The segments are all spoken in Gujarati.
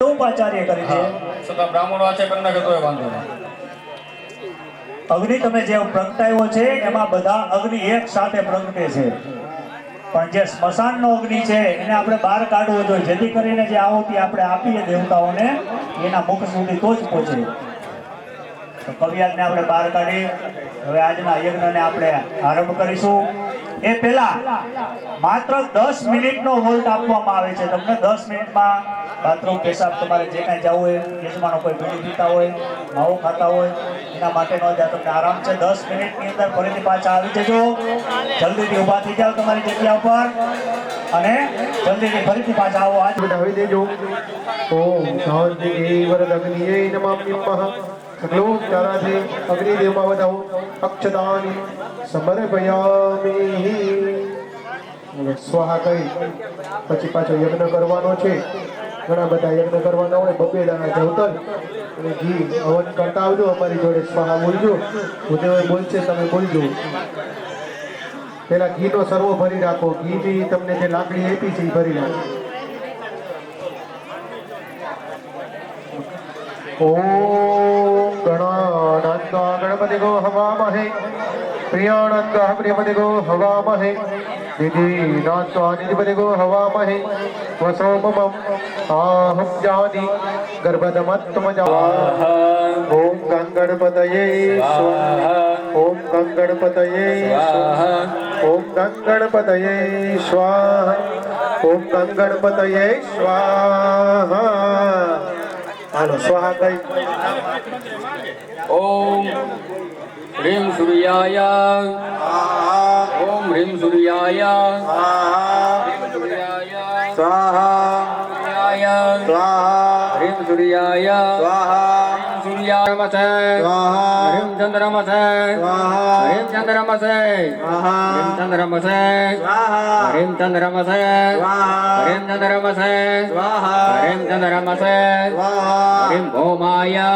ઉપાચાર્ય કરી છે છતાં બ્રાહ્મણો આચે કરી નાખે તોય વાંધો નહીં. અગ્નિ તમે જે પ્રગટાયો છે એમાં બધા અગ્નિ એક સાથે પ્રગટે છે, પણ જે સ્મશાનનો અગ્નિ છે એને આપણે બહાર કાઢવો જોઈએ, જેથી કરીને જે આહુતિ આપણે આપીએ દેવતાઓને એના મુખ સુધી તો જ પહોંચે. તો કવિયાજને આપણે બહાર કાઢી હવે આજના યજ્ઞને આપણે આરંભ કરીશું. એ પહેલા માત્ર 10 મિનિટનો વોલ્ટ આપવામાં આવે છે તમને. 10 મિનિટમાં બાથરૂમ, પેશાબ, તમારે જે કાંઈ જવું હોય, યજમાનો કોઈ બીડી પીતા હોય, માવો ખાતા હોય, એના માટેનો જ તમને આરામ છે. 10 મિનિટની અંદર ફરીથી પાછા આવી જજો. જલ્દીથી ઊભા થઈ જાઓ તમારી જગ્યા ઉપર અને જલ્દીથી ફરીથી પાછા આવો. આજ બધાવી દેજો. ઓમ શાંતિ વરદગ્નિયે નમામ્યમઃ. સકલોપચારાથી અગ્નિદેવમાં વધાવો. અક્ષતાની સમર્પયામિ. સ્વાહા કહી પછી પાછો યજ્ઞ કરવાનો છે. ઘણા બધા યજ્ઞ કરવાના હોય. બબે દાણા જવતર અને ઘી હવન કરતા આવજો. અમારી જોડે સ્વાહા બોલજો. ઉદય બોલશે તમે બોલજો. પેલા ઘીનો સર્વો ભરી રાખો. ઘી બી તમને જે લાકડી આપી છે એ ભરી રાખો. ઓમ ગણાનાત્વા ગણપતિગો હવામહે. પ્રિયાનંદા પ્રિયપતિગો હવામહે. નિધિનાત્વા નિધિપતિગો હવામહે. વસોમમ આહમ જાની ગર્ભદમત્તમજા. ઓમ ગંગણપતયે સ્વાહા. ઓમ ગંગણપતયે સ્વાહા. ઓમ ગંગણપતયે સ્વાહા. ઓમ ગંગણપતયે સ્વાહા. હાલો સ્વાહા કઈ. ઓમ હ્રીમ સૂર્યાય. ઓમ હ્રીમ સૂર્યાય. સ્વાહા. હ્રીમ સૂર્યાય. સૂર્યાય નમસ્તે. હ્રીમ ચંદ્રમસે. હ્રીમ ચંદ્રમસે. હ્રીમ ચંદ્રમસે. હ્રીમ ચંદ્રમસે. હ્રીમ ચંદ્રમસે. હ્રીમ ચંદ્રમસે. હ્રીમ ભૌમાય.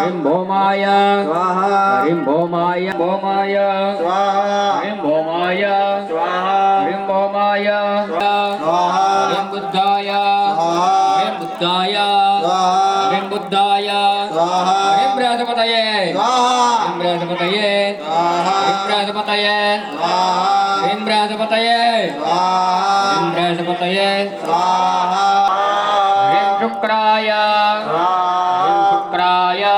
હ્રીમ ભૌમાય. હ્રીમ ભૌમાય. ભૌમાય. હ્રીમ ભૌમાય. હ્રીમ ભૌમાય. હ્રીમ બુદ્ધાય. હ્રીમ બુદ્ધાય. હ્રીમ બુદ્ધાય. હ્રીમ બૃહસ્પતયે. હ્રીમ બૃહસ્પતયે. હ્રીમ બૃહસ્પતયે. હ્રીમ બૃહસ્પતયે. હ્રીમ બૃહસ્પતયે. હ્રીમ શુક્રાય. હ્રીમ શુક્રાય.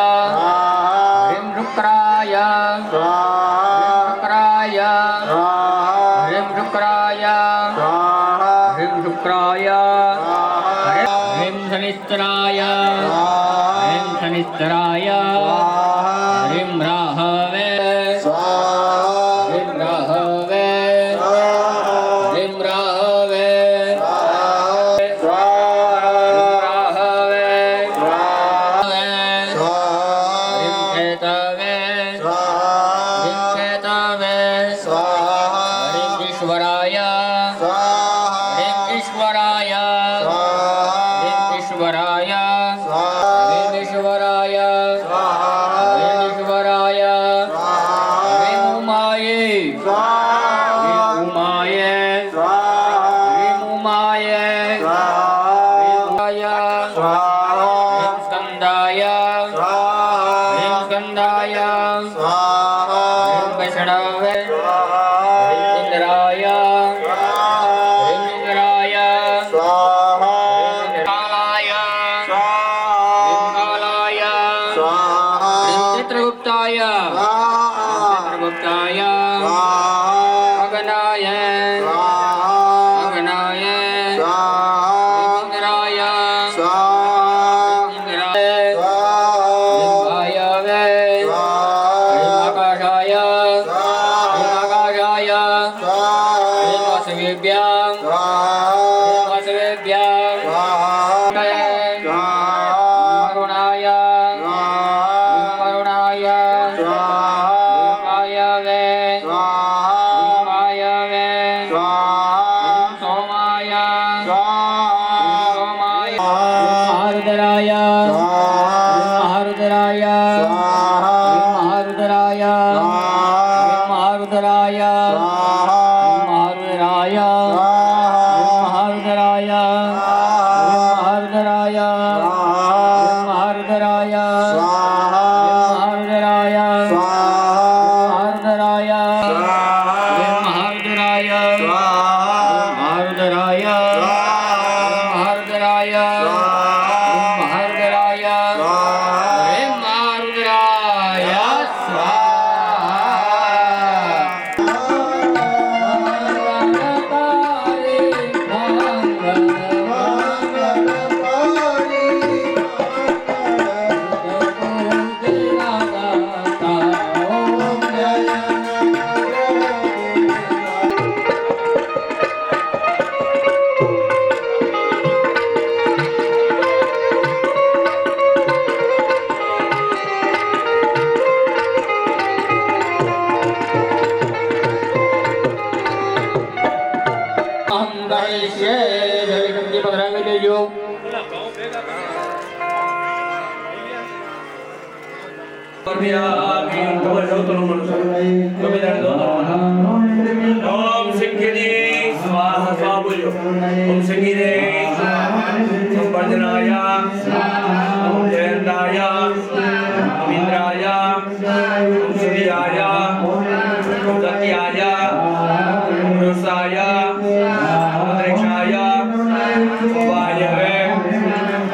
હ્રીમ શુક્રાય. હ્રીમ શુક્રાય. હ્રીમ શુક્રાય. હ્રીમ શનિશ્ચરાય. હ્રીમ શનિશ્ચરાય. હ્રીમ રાહવે. હ્રીમ રાહવે. હ્રીમ રાહવે. હ્રીમ રાહવે. હ્રીમ ખેતવે. હ્રીમ ખેતવે. હ્રીમ ઈશ્વરાય. હ્રીમ ઈશ્વરાય. હ્રીમ ઈશ્વરાય. હ્રીમ ઈશ્વરાય. હ્રીમ ઈશ્વરાય. હ્રીમ ઉમાયે. હ્રીમ ઉમાયે. હ્રીમ ઉમાયે. હ્રીમ સ્કંદાય. હ્રીમ સ્કંદાય. હ્રીમ વૈષ્ણવે. હ્રીમ ઇન્દ્રાય. હ્રીમ ઇન્દ્રાય. હ્રીમ કાલાય. હ્રીમ કાલાય. હ્રીમ ચિત્રગુપ્તાય. ચિત્રગુપ્તાય. અગ્નાય. અગ્નાય. ઇન્દ્રાય. ઇન્દ્રાય. હ્રીમ વાયવે. હ્રીમ આકાશાય. હ્રીમ આકાશાય. હ્રીમ વાસવેભ્યામ. હ્રીમ વાસવેભ્યામ. વરુણાય. વરુણાય. વાયવે. વાયવે. સોમાય. સોમાય. મહારુદ્રાય. મહારુદ્રાય. મહારુદ્રાય. મહારુદ્રાય. મહારુદ્રાય. મહારુદ્રાય. મહારુદ્રાય. બ્રહ્મારુદ્રાય સ્વાહા બ્રહ્મારુદ્રાય સ્વાહા બ્રહ્મારુદ્રાય બ્રહ્મારુદ્રાય બ્રહ્મારુદ્રાય બ્રહ્મારુદ્રાય બ્રહ્મારુદ્રાય ओम सिंगिनी स्वाहा स्वाहा बोलो ओम सिंगिनी ओम वर्धनाय ओम जयंताय ओम इंद्राय ओम सूर्याय ओम सत्याय ओम रुषाय ओम अंतरिक्षाय ओम वायवे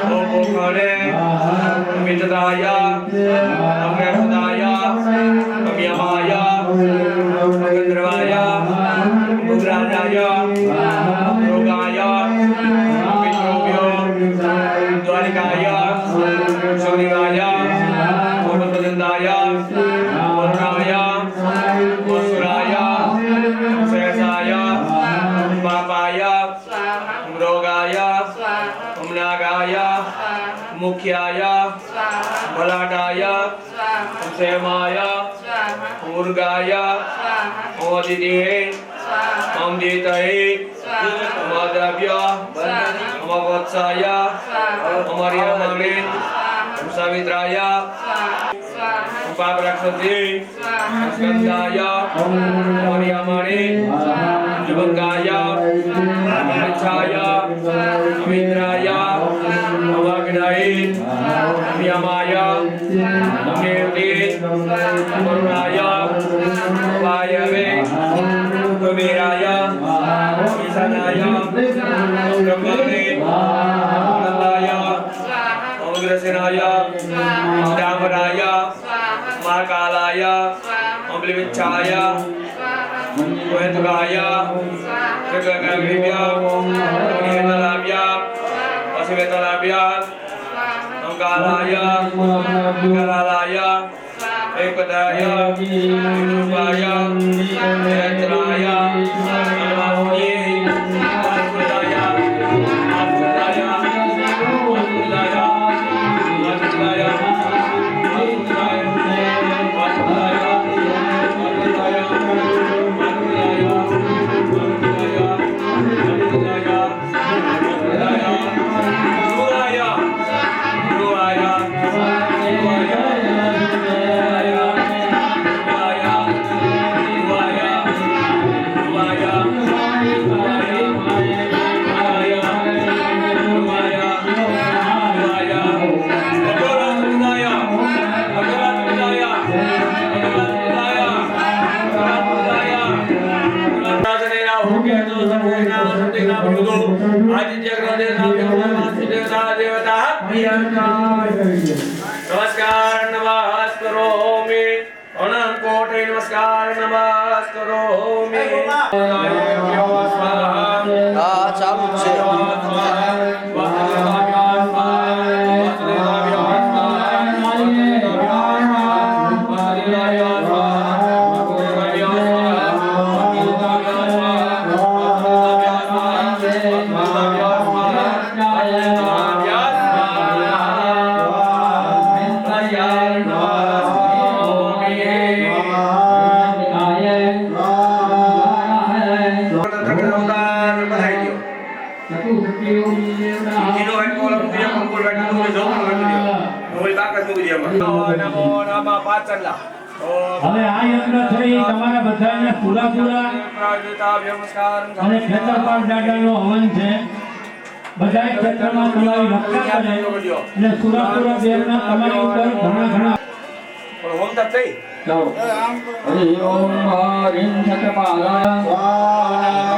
ओम पोखरे ओम मित्राय ओम गणपताय ओम यमाय ओम गंधर्वाय उग्राणाय रोगाय विष्णुभ्यो द्वारिकाय शौरिकाय गोपदंदाय वरुणाय वसुराय शेषाय पापाय रोगाय नागाय मुख्याय बलाटाय क्षेमाय मुर्गाय ओदिते ओम जीतये ओम द्रव्य ओम वत्साय ओम अर्यमणे ओम सावित्राय ओम पापराक्षसे ओम स्कंदाय ओम अर्यमणे जुबंगाय ओम इच्छाय ओम इंद्राय ओम अग्नये ओम यमाय ओम नेत्रे ओम वरुणाय ओम वायवे कुबेराय ईशानाय ब्रह्मणे नंदाय उग्रसेनाय डामराय महाकालाय अम्बलिविच्छाय वेदगाय जगगगृभ्य नीललाभ्य पशुवेतलाभ्य ओंकाराय कलालाय एकदाय विरूपाय जयत्राय नमस्ते वासुदेवाय वासुदेवाय वासुदेवाय वासुदेवाय नमस्कार नमस्कारोमि अनंत कोटि नमस्कार नमस्कारोमि ચાલુ છે હવે આ યજ્ઞ થઈ તમારા બધાને પૂરા અને ખેતરપાલ દાદાનો હવન છે બધાય ક્ષેત્રમાં તમારી રક્ષા કરે અને સુરાસુરા દેવના તમારી ઉપર ઘણા ઘણા પણ હોમ તક થઈ હરિ ઓમ હરિમ છત્રપાલાય સ્વાહાય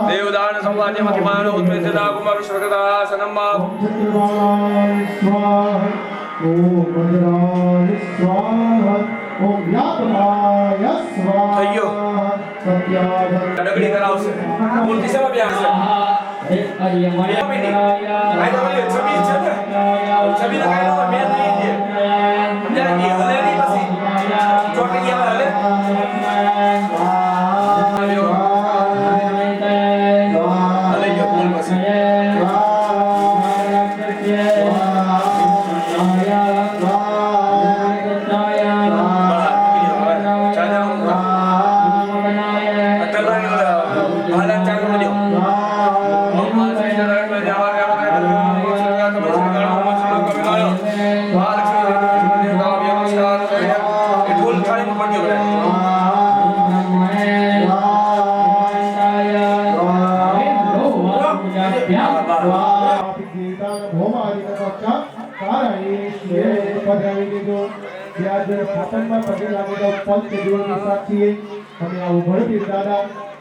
દેવદાન સંવાદ્ય મહિમાનો ઉત્પેદા કુમાર વિશ્વકૃતા સનમ્મા ડગડી કરાવશે મૂર્તિ સેવા બી આવશે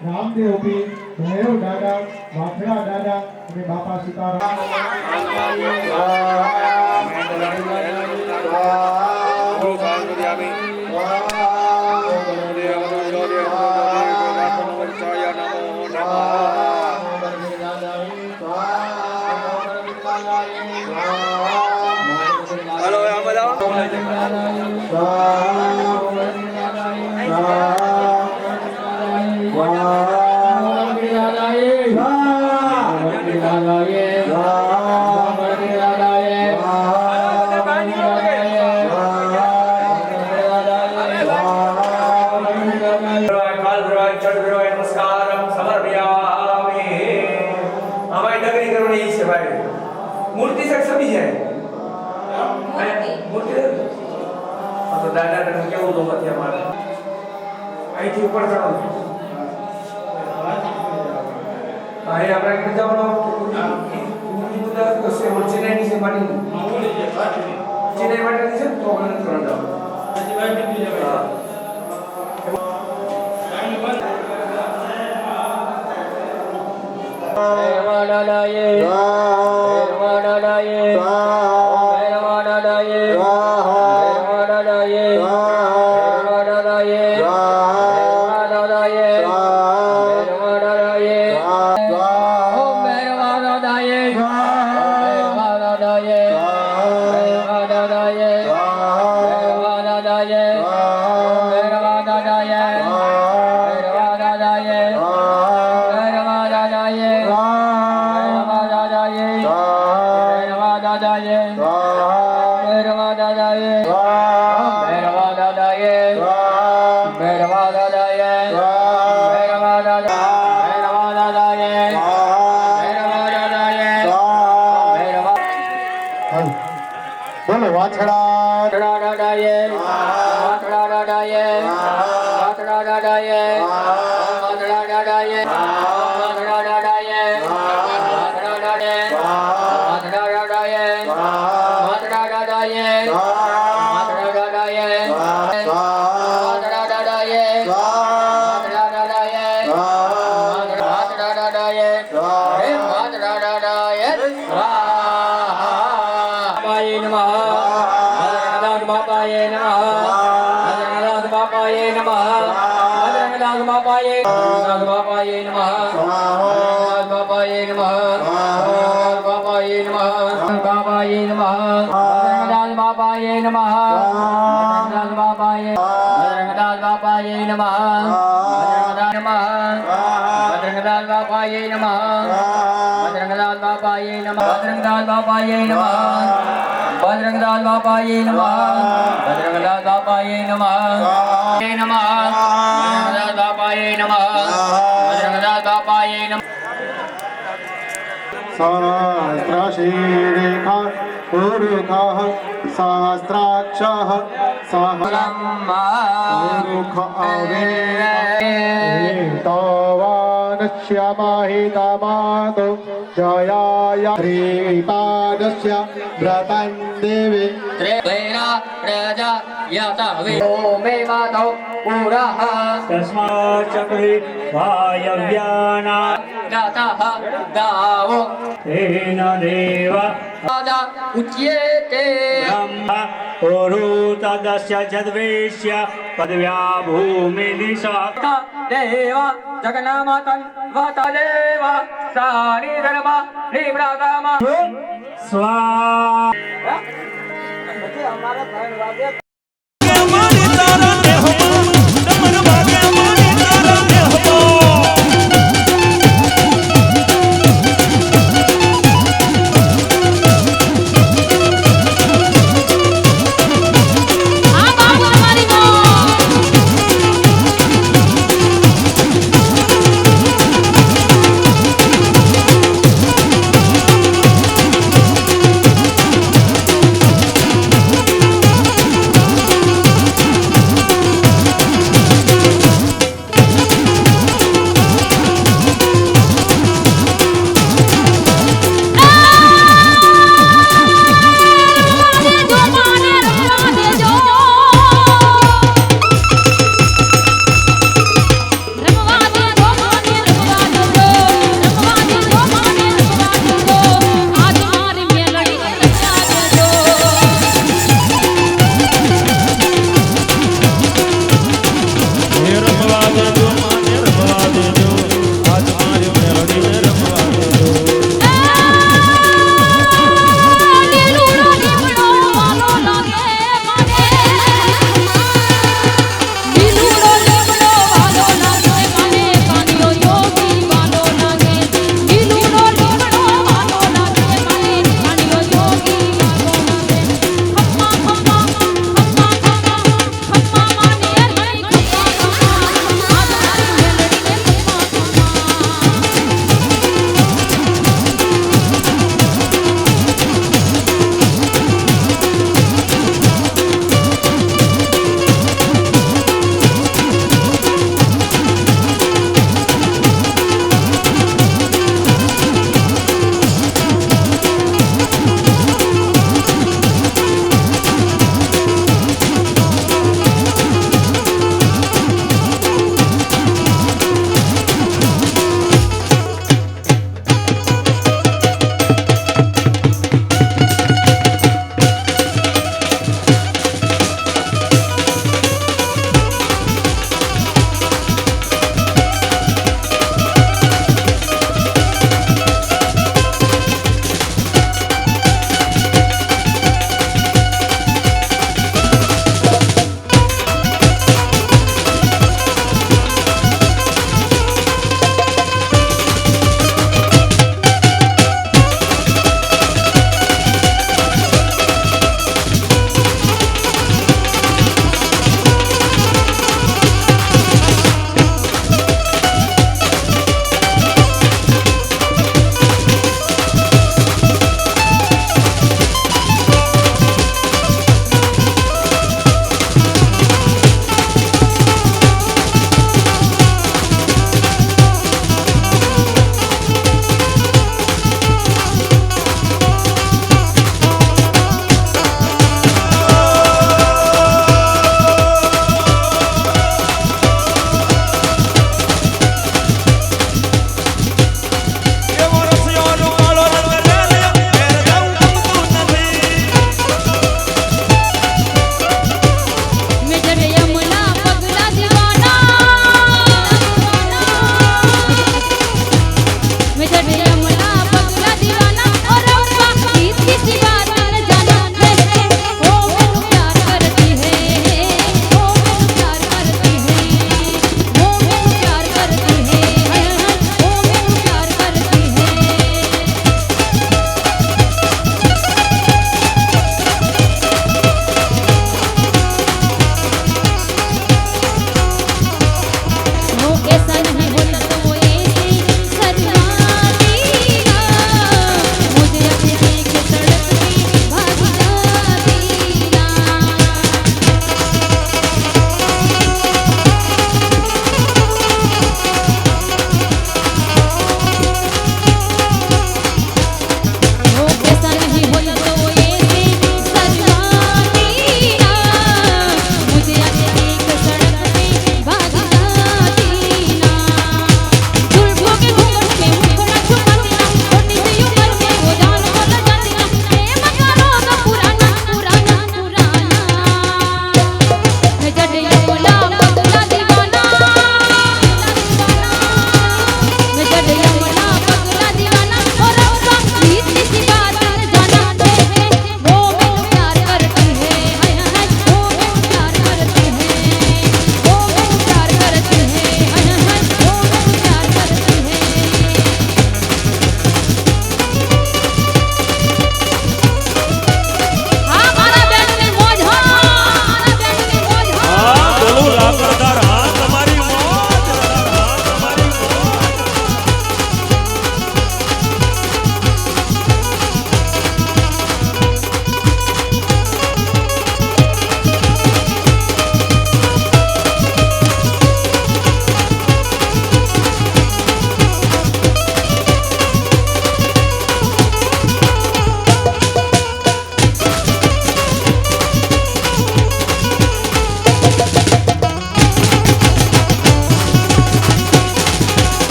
રામદેવ પીર, ભૈરવ દાદા, વાખડા દાદા અને બાપા સીતારામ હલો આમ બધા મૂર્તિ से सभी है મૂર્તિ તો દાદા ને કેવું તો મધ્ય મારે અહીંથી ઉપર ચડો અહીં આપણે કીધું મૂર્તિ બધા તો સે ચેન્નઈ से માટી ચેન્નઈ માટી છે તો આપણે ચડો બોલો વાછડા Bye. બાપાય નમઃ બજરંગદાસ બાપાય બજરંગદાસ બાપાય નમઃ બજરંગદાસ બાપાય નમઃ બજરંગદાસ બાપાય નમઃ બજરંગદાસ બાપાય નમઃ બજરંગદાસ બાપાય નમઃ બજરંગદાસ બાપાય નમઃ નમઃ બજરંગદાસ બાપાય નમઃ બજરંગદાસ બાપાય નમઃ सहस्रशीरेखा पुरुखः सहस्राक्षः सहस्रुख अवेतावानश्यमाहितमातो जयाय श्रीपादस्य व्रतं देवे त्रेवेरा प्रजा यतवे मे मातौ पुरः तस्मात् चक्रे वायव्याना गतः गावो तेन देव राजा उच्येते ब्रह्म पुरुतदस्य जद्वेश्य पदव्या भूमिदिशा देव जगन्नाथं वतदेव सानि धर्म निव्रतम स्वा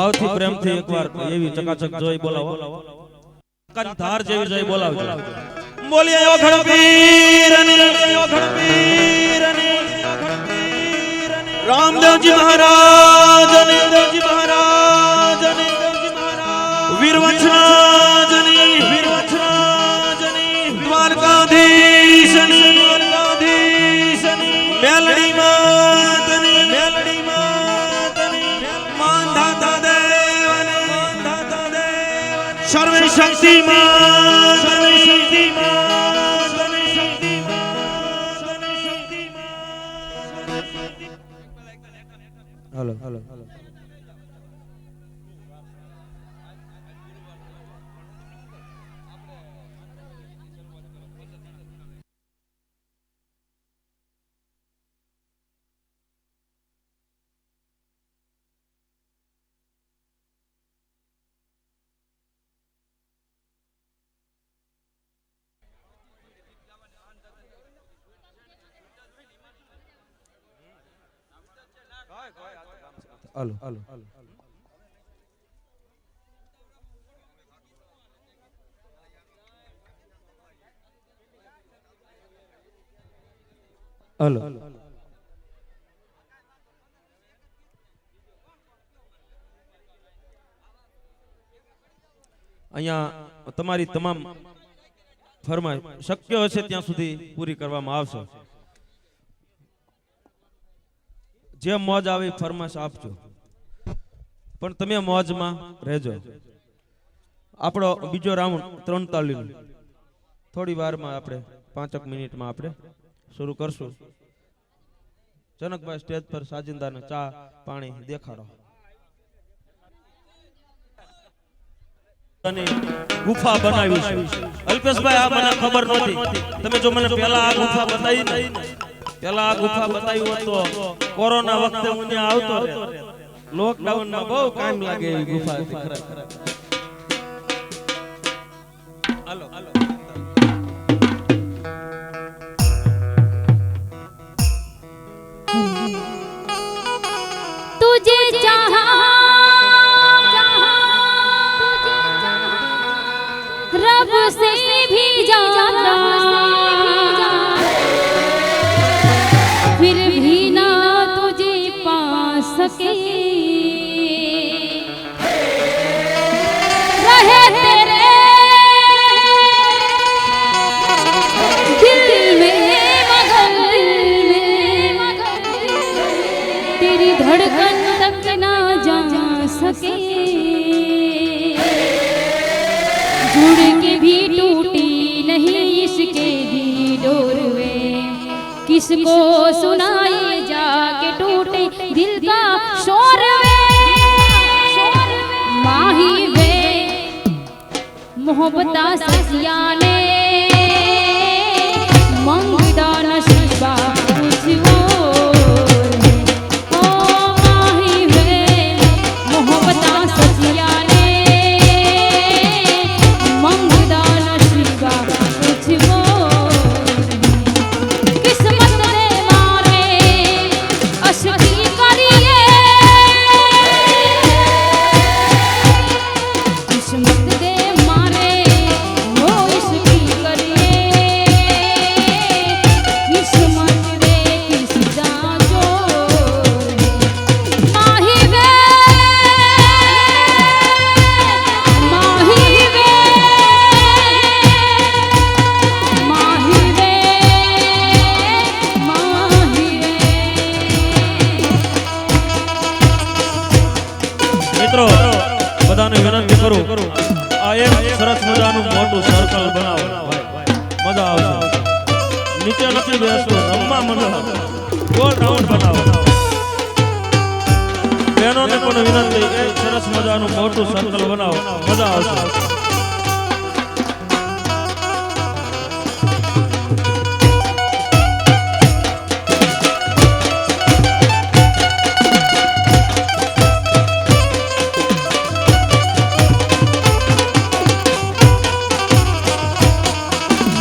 ભાવથી પ્રેમથી એકવાર એવી ચકાચક જોઈ બોલાવો કંધાર જેવી જોઈ બોલાવજો બોલીએ ઓખડ પીરની રામદેવજી મહારાજ વીરવંશરાજની દ્વારકાધીશની મેલડી માતની માંધાતા દેવની સર્વે શક્તિમાન હાલો હાલો હાલો હાલો હાલો અહીંયા તમારી તમામ ફરમાઈશ શક્ય હશે ત્યાં સુધી પૂરી કરવામાં આવશે જે મોજ આવે ફરમાઈશ આપજો પણ તમે મોજમાં રહેજો આપણો બીજો રાઉન્ડ 3 તાલીનો થોડી વારમાં આપણે 5 મિનિટમાં આપણે શરૂ કરશું જનકભાઈ સ્ટેજ પર સાજિંદાને ચા પાણી દેખાડો ગુફા બનાવી છે અલ્પેશભાઈ આ મને ખબર નહોતી તમે જો મને પહેલા આ ગુફા બતાવી ને પહેલા આ ગુફા બતાવી હોત તો કોરોના વખતે હું ત્યાં આવતો રે લોકડાઉન માં બહુ કામ લાગે એવી ગુફા હતી ખરેખર હાલો હાલો तुझे चाहा रब से भी ज्यादा फिर भी ना तुझे पा सके रहे तेरे दिल में मगर तेरी धड़कन तक ना जा सके जुड़ के भी टूटी नहीं इसके भी डोर वे किसको सुनाए जाके टूटे दिल का शोर वे माही वे मोहब्बता ससिया ने मंगदा नसीबा कुछ और है ओ माही वे मोहब्बता ससिया ने मंगदा नसीबा कुछ और है किस्मत ने मारे अशकी करिए किस्मत दे मारे वो इसकी करिए किस्मत दे किसदा जोर है माही वे माही वे माही वे माही वे મિત્રો બધાને વિનંતી કરું આ એક સરસ મજાનું મોટું સર્કલ બનાવો મજા આવશે નીચે નથી બેસતું રમવા મજા ગોળ રાઉન્ડ બનાવો બહેનોને પણ વિનંતી કે સરસ મજાનું મોટું સર્કલ બનાવો મજા આવશે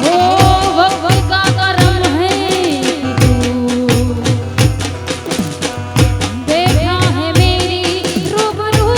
वो वक्त का करम है कि तू देखा है मेरी रूबरू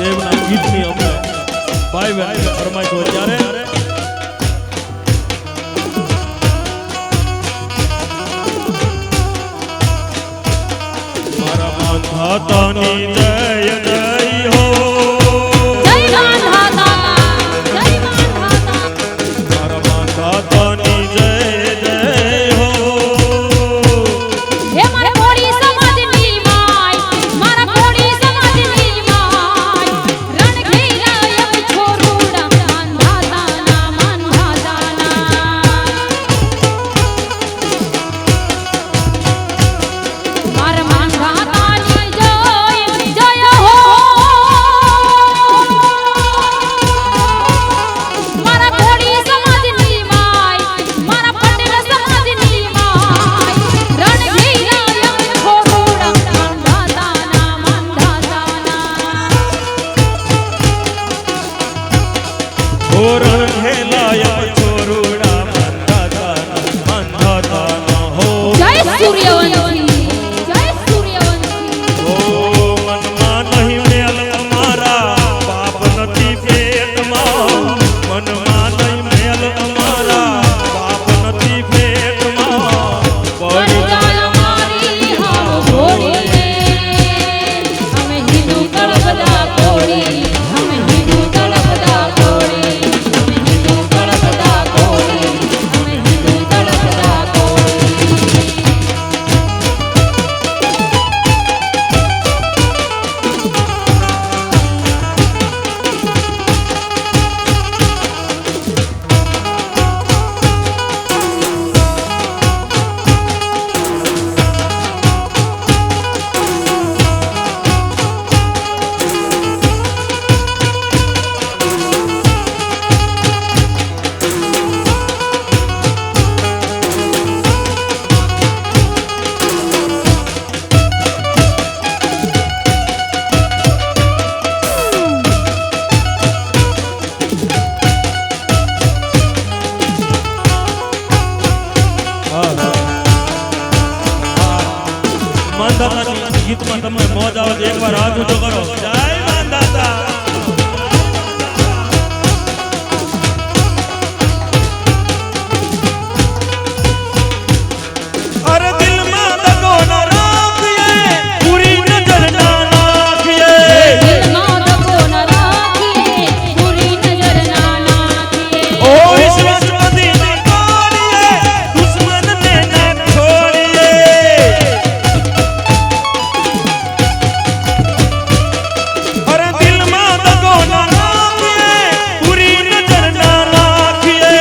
દેવના ગીતની અમને ભાઈ બહેન ફરમાઈશ હોય ત્યારે મારા માતાની જય જય હો જય માતા જય માતા મારા માતાની જય જય હો હે મારા કોળી સમાજની માય મારા કોળી સમાજની માય રણઘેરા એક છોરુડા માનધાતાના મારા માનધાતાની જય જય હો મારા કોળી સમાજની માય મારા પટેલ સમાજની માય રણઘેરા એક છોરુડા ઓરણ હેલાયા છોરુડા મંદાતાના હો જય સૂર્યવંશી જય સૂર્યવંશી ઓ મનમાં નહીં મેલ અમારા પાપ નથી પેટમાં મનમાં નહીં મેલ અમારા પાપ નથી પેટમાં પડી જાય અમારી હાવ ઘોડી રે અમે હિંદુ તળપદા કોળી અમે હિંદુ તળપદા કોળી અમે હિંદુ તળપદા કોળી અમે હિંદુ તળપદા કોળી માંદાતાની ગીતમાં તમને મોજ આવે તો એકવાર હાથ ઊંચો કરો જય માંદાતા અરે દિલમાં દગો ન રાખીએ પૂરી નજર ના નાખીએ દિલમાં દગો ન રાખીએ પૂરી નજર ના નાખીએ ઓ વિશ્વાસ બધીને તોડીએ દુશ્મનને ના છોડીએ અરે દિલમાં દગો ન રાખીએ પૂરી નજર ના નાખીએ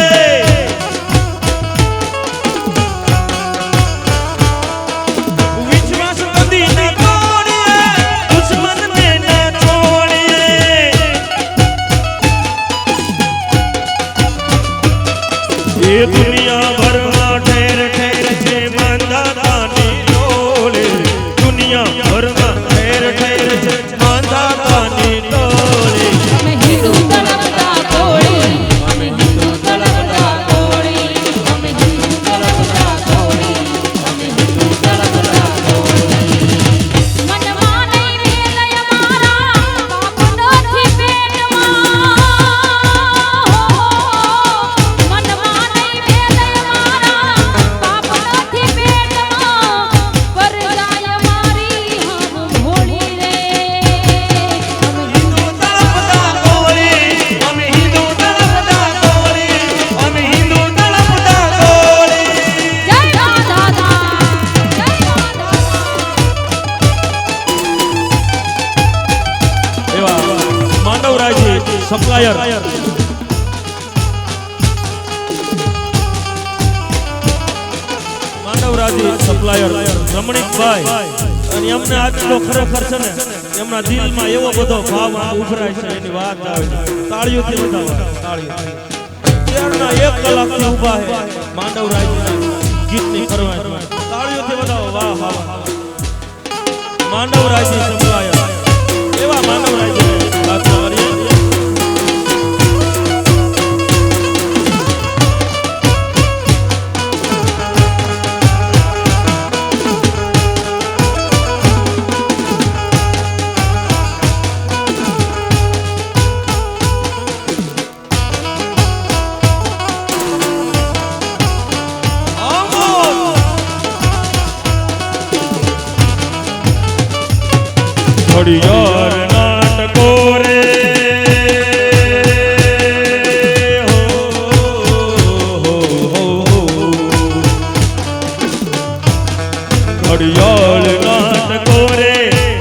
વિશ્વાસ બધીને તોડીએ દુશ્મનને ના છોડીએ એ દુનિયા ભરમાં ઠેર ઠેર છે માંદાતાની ડોલે દુનિયા ભરમાં ઠેર ઠેર છે માંદાતાની ડોલે અમે હિંદુ તળપદા કોળી અમે હિંદુ તળપદા કોળી અમે હિંદુ તળપદા કોળી અમે હિંદુ તળપદા કોળી મનમાં નહીં મેલય મારા બાપ નથી પેટમાં મનમાં નહીં મેલય મારા બાપ નથી પેટમાં પર જાય મારી હમ ભોળી રે અમે હિંદુ તળપદા ડોલે અમે હિન્દુ તળપદા ડોલે અમે હિન્દુ તળપદા ડોલે જય માતા જય માતા એવા માંડવરાયજી સપ્લાયર માંડવરાયજી સપ્લાયર રમણીકભાઈ અને એમને આટલો ખરેખર છે ને એમના દિલમાં એવો બધો ભાવ ઉભરાય છે એની વાત આવે છે તાળીઓથી વધાવો તાળીઓ ત્યારના 1 કલાકથી ઊભા છે માંડવરાયજીના ગીતની ફરમાઈશ તાળીઓથી વધાવો વાહ વાહ માંડવરાયજી સપ્લાયર એવા માંડવરાયજી વાત કરીએ ઘડિયાળ નાટકો રે ઘડિયાળ નાટકો રે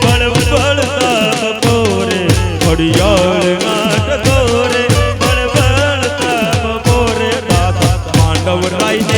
બળ બળતા બપોરે ઘડિયાળ નાટકો રે બળ બળતા બપોરે દાદા માંડવ રાઈને